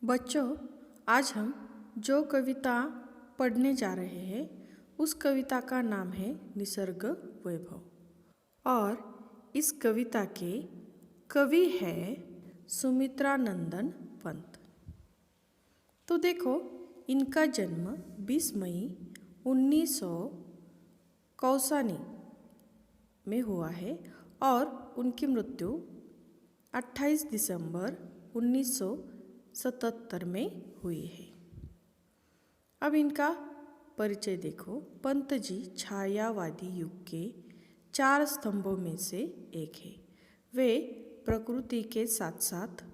बच्चों, आज हम जो कविता पढ़ने जा रहे हैं उस कविता का नाम है निसर्ग वैभव। और इस कविता के कवि है सुमित्रानंदन पंत। तो देखो, इनका जन्म 20 मई 1900 कौसानी में हुआ है और उनकी मृत्यु 28 दिसंबर 1977 में हुई है। अब इनका परिचय देखो। पंत जी छायावादी युग के 4 स्तंभों में से एक है। वे प्रकृति के साथ साथ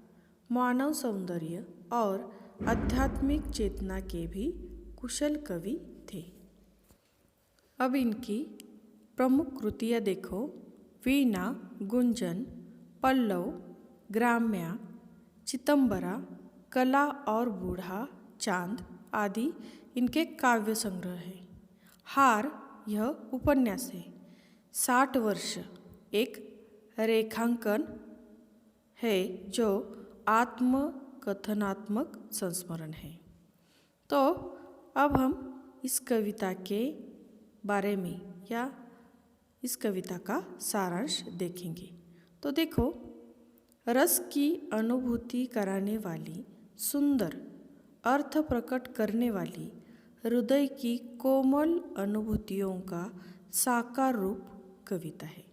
मानव सौंदर्य और आध्यात्मिक चेतना के भी कुशल कवि थे। अब इनकी प्रमुख कृतियाँ देखो। वीणा, गुंजन, पल्लव, ग्राम्या, चितंबरा, कला और बूढ़ा चांद आदि इनके काव्य संग्रह है। हार यह उपन्यास है। 60 वर्ष एक रेखांकन है जो आत्मकथनात्मक संस्मरण है। तो अब हम इस कविता के बारे में या इस कविता का सारांश देखेंगे। तो देखो, रस की अनुभूति कराने वाली, सुंदर अर्थ प्रकट करने वाली, हृदय की कोमल अनुभूतियों का साकार रूप कविता है।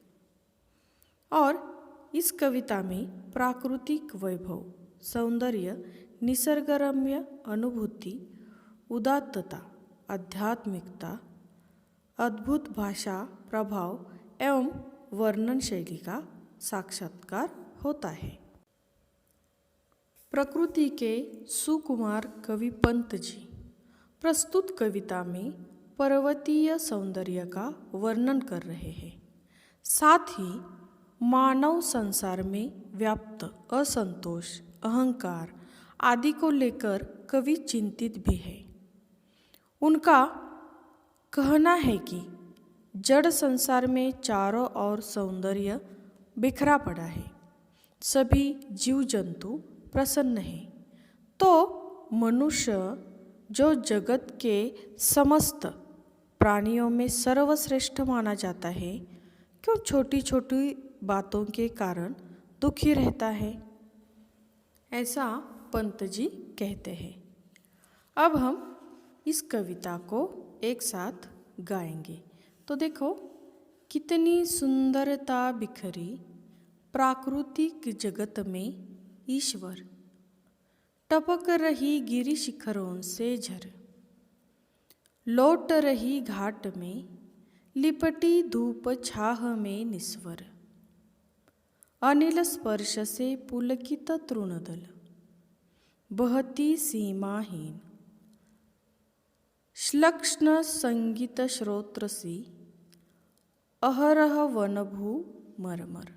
और इस कविता में प्राकृतिक वैभव, सौंदर्य, निसर्गरम्य अनुभूति, उदात्तता, आध्यात्मिकता, अद्भुत भाषा प्रभाव एवं वर्णन शैली का साक्षात्कार होता है। प्रकृति के सुकुमार कवि पंत जी प्रस्तुत कविता में पर्वतीय सौंदर्य का वर्णन कर रहे हैं। साथ ही मानव संसार में व्याप्त असंतोष, अहंकार आदि को लेकर कवि चिंतित भी है। उनका कहना है कि जड़ संसार में चारों ओर सौंदर्य बिखरा पड़ा है। सभी जीव जंतु प्रसन्न हैं, तो मनुष्य जो जगत के समस्त प्राणियों में सर्वश्रेष्ठ माना जाता है, क्यों छोटी छोटी बातों के कारण दुखी रहता है? ऐसा पंत जी कहते हैं। अब हम इस कविता को एक साथ गाएंगे। तो देखो, कितनी सुंदरता बिखरी प्राकृतिक जगत में ईश्वर, टपक रही गिरि शिखरों से झर, लौट रही घाट में लिपटी धूप छाह में निस्वर, अनिल स्पर्श से पुलकित तृणदल, बहती सीमाहीन श्लक्ष्ण संगीत श्रोत्रसी, अहरह वनभू मरमर,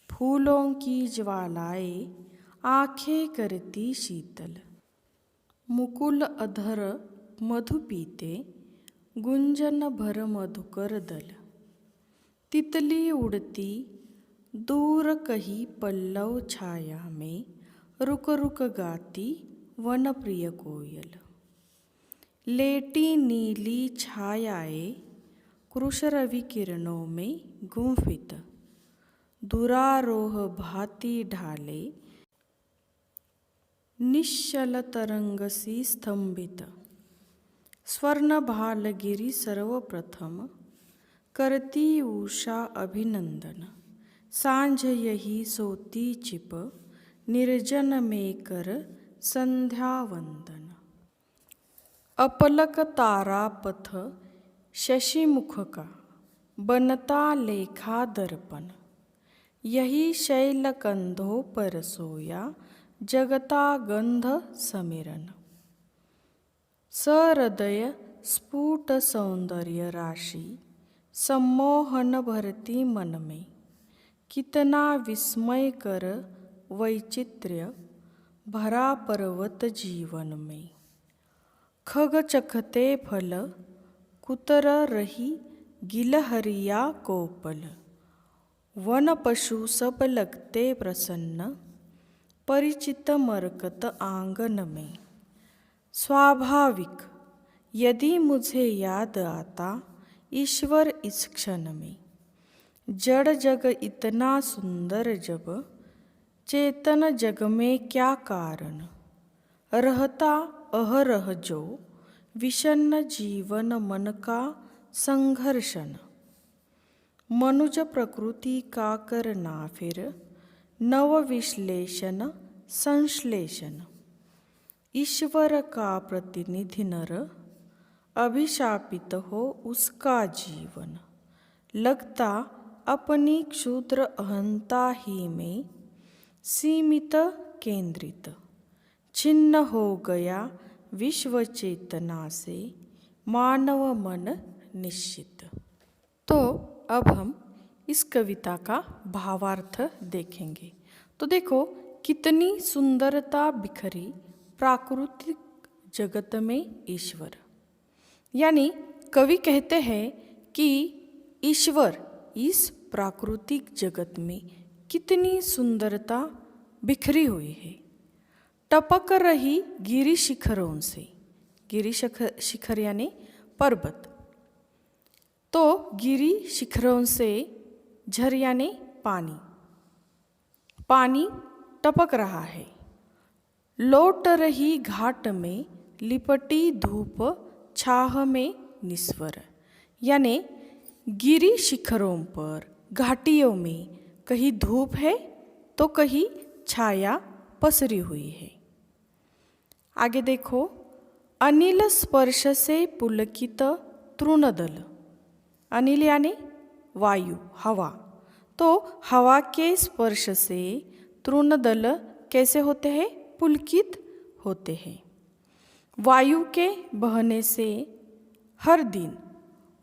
फूलों की ज्वालाएं आंखें करती शीतल, मुकुल अधर मधु पीते, गुंजन भर मधुकर दल, तितली उड़ती दूर कहीं पल्लव छाया में, रुक रुक गाती वन प्रिय कोयल, लेटी नीली छायाएं कृशरवि किरणों में गुंफित, दुरारोह भांति ढाले निश्चल तरंग सी स्तंभित, स्वर्ण भालगिरि सर्वप्रथम करती उषा अभिनंदन, सांझ यही सोती छिप निर्जन में कर संध्या वंदन, अपलक तारा पथ शशिमुख का बनता लेखा दर्पण, यही शैल कंधों पर सोया जगता गंध समिरन, सहृदय स्फुट सौंदर्य राशि सम्मोहन भरती मन में, कितना विस्मय कर वैचित्र्य भरा पर्वत जीवन में, खग चखते फल कुतर रही गिलहरिया कोपल, वन पशु सब लगते प्रसन्न, परिचित मरकत आंगन में। स्वाभाविक यदि मुझे याद आता ईश्वर इस क्षण में। जड़ जग इतना सुंदर जब, चेतन जग में क्या कारण। रहता अहरह जो, विषन्न जीवन मन का संघर्षण। मनुज प्रकृति का करना फिर, नव विश्लेषण संश्लेषण। ईश्वर का प्रतिनिधि नर, अभिशापित हो उसका जीवन। लगता अपनी क्षुद्र अहंता ही में, सीमित केंद्रित। छिन्न हो गया विश्व चेतना से, मानव मन निश्चित। तो अब हम इस कविता का भावार्थ देखेंगे। तो देखो कितनी सुंदरता बिखरी प्राकृतिक जगत में ईश्वर। यानी कवि कहते हैं कि ईश्वर इस प्राकृतिक जगत में कितनी सुंदरता बिखरी हुई है। टपक रही गिरि शिखरों से, गिरि शिखर यानी पर्वत। तो गिरि शिखरों से झर यानी पानी, पानी टपक रहा है। लौट रही घाट में लिपटी धूप, छाह में निस्वर। यानी गिरि शिखरों पर, घाटियों में कहीं धूप है तो कहीं छाया पसरी हुई है। आगे देखो, अनिल स्पर्श से पुलकित तृणदल। अनिल यानी वायु, हवा। तो हवा के स्पर्श से तृणदल कैसे होते हैं? पुलकित होते हैं। वायु के बहने से हर दिन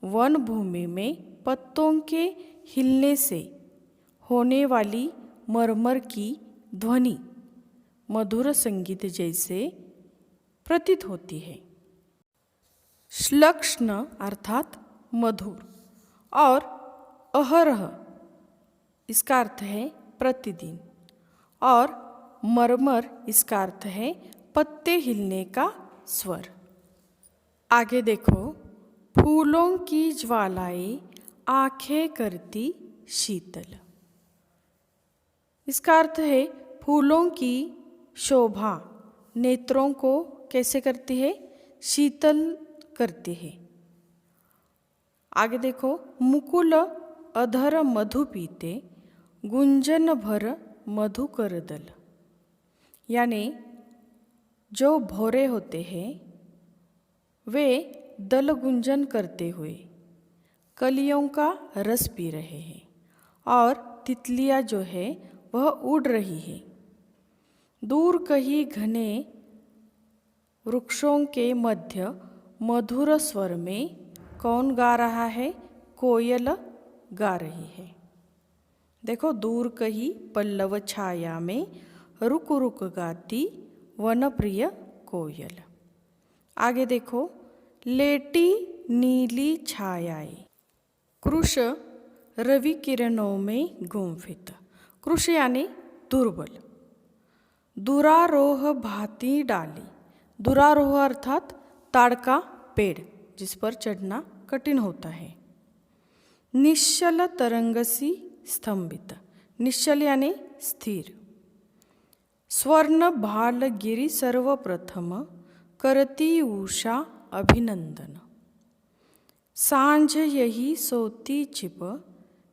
वन भूमि में पत्तों के हिलने से होने वाली मरमर की ध्वनि मधुर संगीत जैसे प्रतीत होती है। श्लक्ष्ण अर्थात मधुर और अहरह इसका अर्थ है प्रतिदिन, और मरमर इसका अर्थ है पत्ते हिलने का स्वर। आगे देखो, फूलों की ज्वालाएं आंखें करती शीतल। इसका अर्थ है फूलों की शोभा नेत्रों को कैसे करती है? शीतल करती है। आगे देखो, मुकुल अधर मधु पीते, गुंजन भर मधुकर दल। यानी जो भौरे होते हैं वे दल गुंजन करते हुए कलियों का रस पी रहे हैं, और तितलियाँ जो है वह उड़ रही है। दूर कहीं घने वृक्षों के मध्य मधुर स्वर में कौन गा रहा है? कोयल गा रही है। देखो, दूर कहीं पल्लव छाया में रुक रुक गाती वनप्रिय कोयल। आगे देखो, लेटी नीली छायाएं कृश रवि किरणों में गुंफित। कृश यानी दुर्बल। दुरारोह भांति डाली। दुरारोह अर्थात ताड़ का पेड़ जिस पर चढ़ना कठिन होता है। निश्चल तरंगसी स्तंभित। निश्चल यानी स्थिर। स्वर्ण भाल गिरि सर्वप्रथम, करती उषा अभिनंदन। सांझ यही सोती छिप,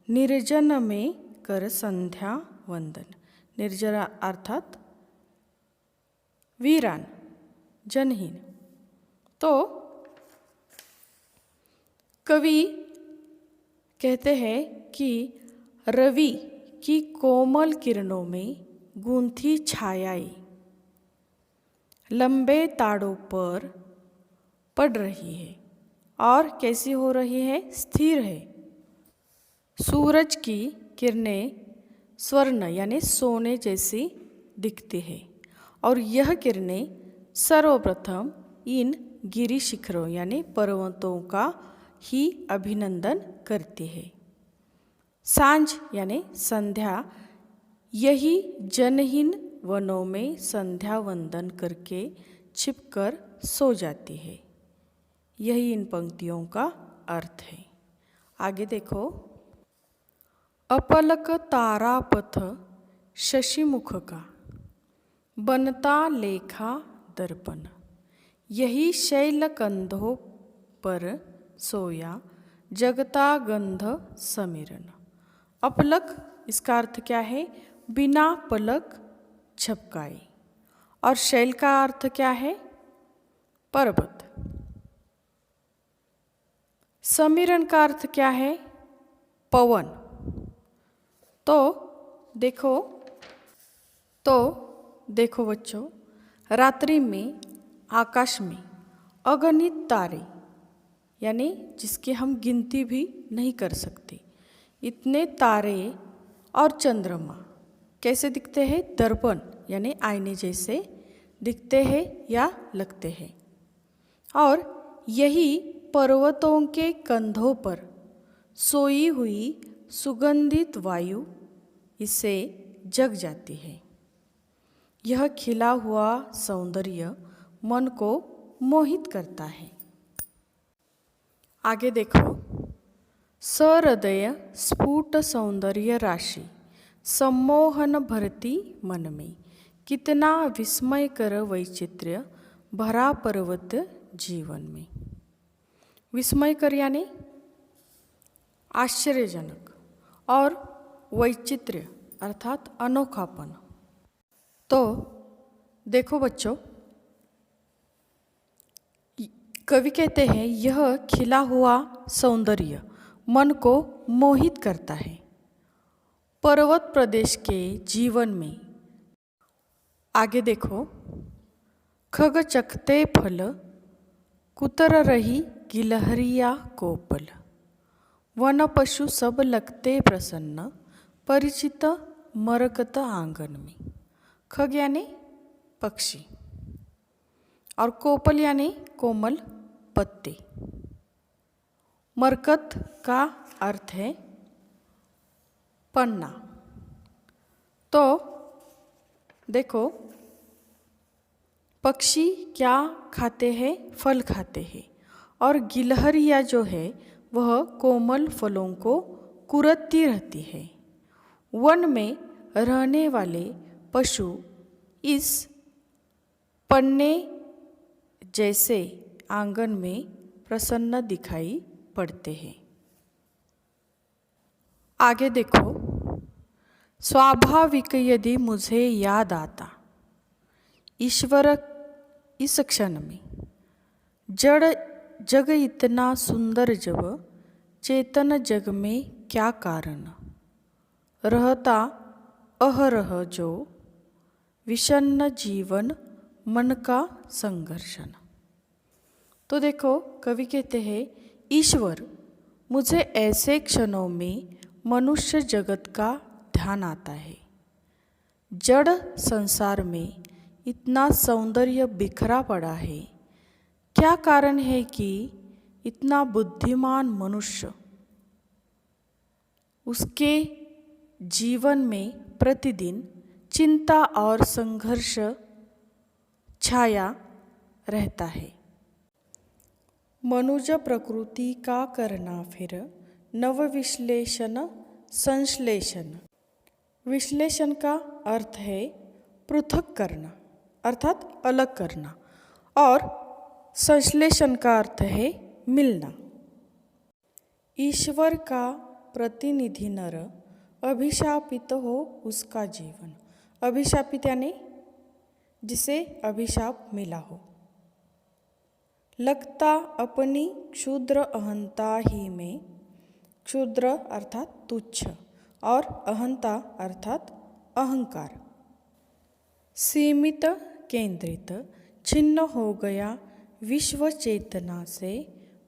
निर्जन में कर संध्या वंदन। निर्जन अर्थात वीरान, जनहीन। तो कवि कहते हैं कि रवि की कोमल किरणों में गूंथी छायाएं लंबे ताड़ों पर पड़ रही है, और कैसी हो रही है? स्थिर है। सूरज की किरणें स्वर्ण यानी सोने जैसी दिखती है, और यह किरणें सर्वप्रथम इन गिरि शिखरों यानी पर्वतों का ही अभिनंदन करती है। सांझ यानी संध्या यही जनहीन वनों में संध्या वंदन करके छिपकर सो जाती है। यही इन पंक्तियों का अर्थ है। आगे देखो, अपलक तारापथ शशिमुख का, बनता लेखा दर्पण, यही शैल कंधों पर सोया, जगता गंध समीरण। अपलक इसका अर्थ क्या है? बिना पलक झपकाए। और शैल का अर्थ क्या है? पर्वत। समीरण का अर्थ क्या है? पवन। तो देखो बच्चों, रात्रि में आकाश में अगणित तारे, यानी जिसकी हम गिनती भी नहीं कर सकते, इतने तारे और चंद्रमा कैसे दिखते हैं? दर्पण यानी आईने जैसे दिखते हैं या लगते हैं। और यही पर्वतों के कंधों पर सोई हुई सुगंधित वायु इससे जग जाती है। यह खिला हुआ सौंदर्य मन को मोहित करता है। आगे देखो, सहृदय स्फुट सौंदर्य राशि, सम्मोहन भरती मन में, कितना विस्मयकर वैचित्र्य भरा पर्वत जीवन में। विस्मयकर यानी आश्चर्यजनक, और वैचित्र्य अर्थात अनोखापन। तो देखो बच्चों, कवि कहते हैं यह खिला हुआ सौंदर्य मन को मोहित करता है। पर्वत प्रदेश के जीवन में आगे देखो, खग चखते फल, कुतर रही गिलहरिया कोपल, वन पशु सब लगते प्रसन्न, परिचित मरकत आंगन में। खग यानी पक्षी, और कोपल यानी कोमल पत्ते। मरकत का अर्थ है पन्ना। तो देखो, पक्षी क्या खाते हैं? फल खाते हैं। और गिलहरिया जो है वह कोमल फलों को कुरतती रहती है। वन में रहने वाले पशु इस पन्ने जैसे आंगन में प्रसन्न दिखाई पड़ते हैं। आगे देखो, स्वाभाविक यदि मुझे याद आता, ईश्वर इस क्षण में, जड़ जग इतना सुंदर जब, चेतन जग में क्या कारण, रहता अहरह जो, विषन्न जीवन मन का संघर्षण। तो देखो, कवि कहते हैं ईश्वर, मुझे ऐसे क्षणों में मनुष्य जगत का ध्यान आता है। जड़ संसार में इतना सौंदर्य बिखरा पड़ा है, क्या कारण है कि इतना बुद्धिमान मनुष्य उसके जीवन में प्रतिदिन चिंता और संघर्ष छाया रहता है। मनुज प्रकृति का करना फिर नव विश्लेषण संश्लेषण। विश्लेषण का अर्थ है पृथक करना अर्थात अलग करना, और संश्लेषण का अर्थ है मिलना। ईश्वर का प्रतिनिधि नर, अभिशापित हो उसका जीवन। अभिशापित यानी जिसे अभिशाप मिला हो। लगता अपनी क्षुद्र अहंता ही में, क्षुद्र अर्थात तुच्छ और अहंता अर्थात अहंकार, सीमित केंद्रित छिन्न हो गया विश्व चेतना से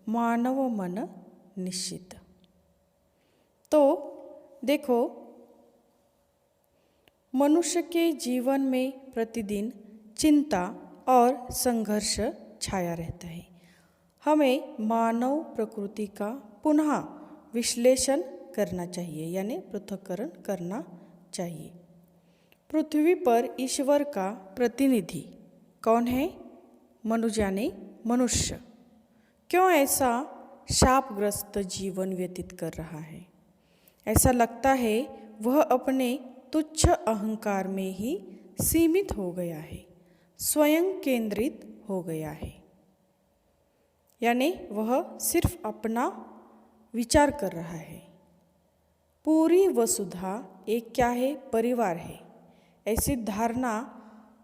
मानव मन निश्चित। तो देखो, मनुष्य के जीवन में प्रतिदिन चिंता और संघर्ष छाया रहता है। हमें मानव प्रकृति का पुनः विश्लेषण करना चाहिए, यानी पृथक्करण करना चाहिए। पृथ्वी पर ईश्वर का प्रतिनिधि कौन है? मनुज यानी मनुष्य। क्यों ऐसा शापग्रस्त जीवन व्यतीत कर रहा है? ऐसा लगता है वह अपने तुच्छ अहंकार में ही सीमित हो गया है, स्वयं केंद्रित हो गया है। यानी वह सिर्फ अपना विचार कर रहा है। पूरी वसुधा एक क्या है? परिवार है। ऐसी धारणा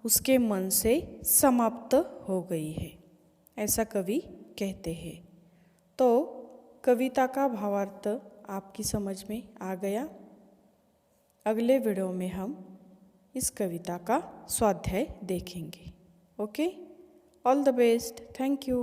उसके मन से समाप्त हो गई है, ऐसा कवि कहते हैं। तो कविता का भावार्थ आपकी समझ में आ गया। अगले वीडियो में हम इस कविता का स्वाध्याय देखेंगे। Okay, all the best, thank you.